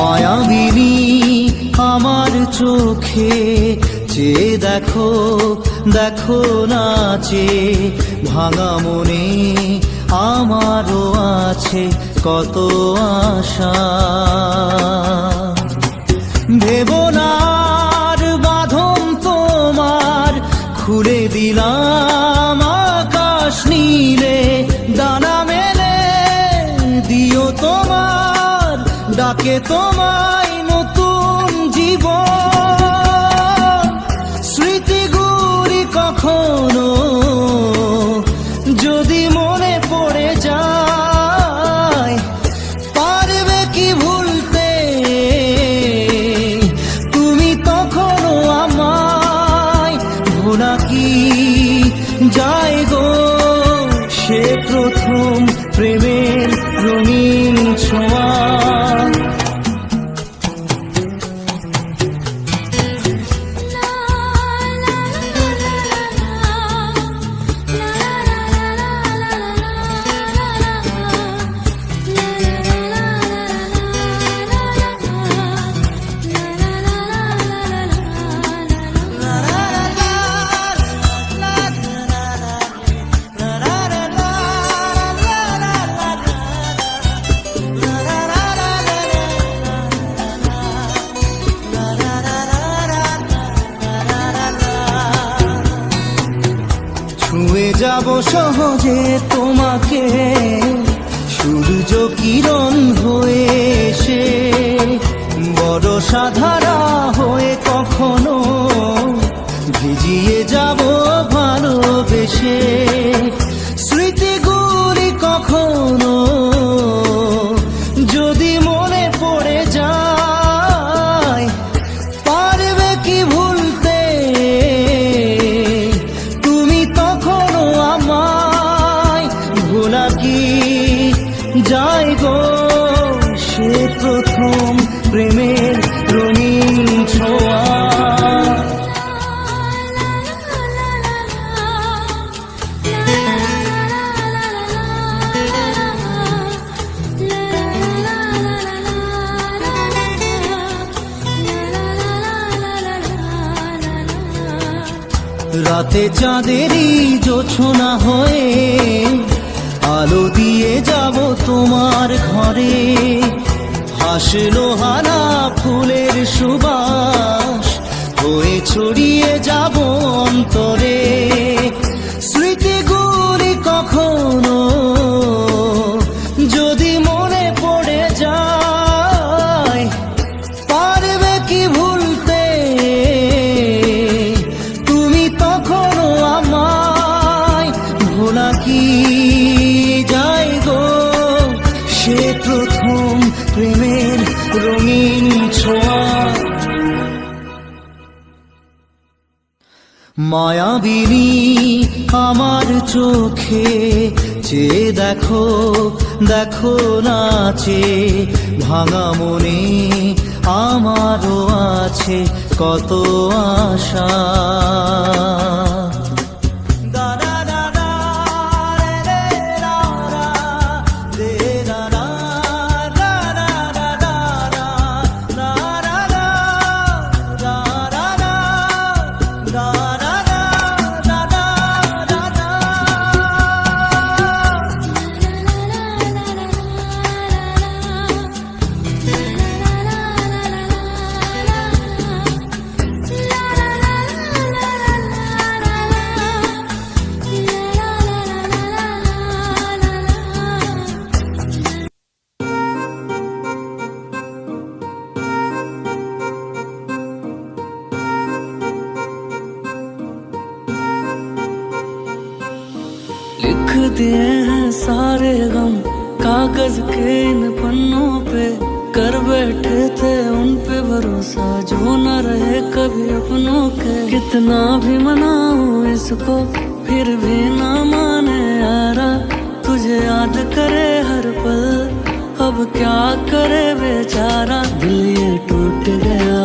মায়াবিনী আমার চোখে চেয়ে দেখো দেখো নাচে ভাঙা মনে আমারও আছে কত আশা। ভেবনার বাঁধন তোমার খুলে দিলাম আকাশ নীলে, ডানা মেলে দিও তোমার ডাকে তোমায় নতুন জীবন। স্মৃতিগুলি কখনো যদি মনে পড়ে যায়, পারবে কি ভুলতে তুমি তখনও আমায়? ভোলা কি যায় গো সে প্রথম প্রেমের রঙিন ছোঁয়া। ছুঁয়ে যাব সহজে তোমাকে সূর্য কিরণ হয়ে এসে, বরষা ধারা হয়ে কখনো ভিজিয়ে যাব ভালোবেসে। স্মৃতিগুলি কখনো যদি মনে পড়ে যায়, পারবে কি ভুলতে তুমি তখনও আমায়? ভোলা কি যায় গো সে প্রথম প্রেমের রঙিন ছোঁয়া। রাতে চাঁদেরই জোছনা হয়ে আলো দিয়ে যাব তোমার ঘরে, হাসলো হানা ফুলের সুবাস হয়ে ছড়িয়ে যাব অন্তরে। স্মৃতিগুলি কখনো যদি মনে পড়ে যায়, পারবে কি ভুলতে তুমি তখনও আমায়? ভোলা কি যায় গো সে প্রথম প্রেমের রঙিন ছোঁয়া। মায়াবিনী আমার চোখে চেয়ে দেখো দেখো নাচে ভাঙা মনে আমারও আছে কত আশা। लिख दिए हैं सारे गम कागज के इन पन्नों पे, कर बैठे थे उन पे भरोसा जो न रहे कभी अपनों के। कितना भी मनाऊं इसको फिर भी ना माने यारा, तुझे याद करे हर पल अब क्या करे बेचारा। दिल ये टूट गया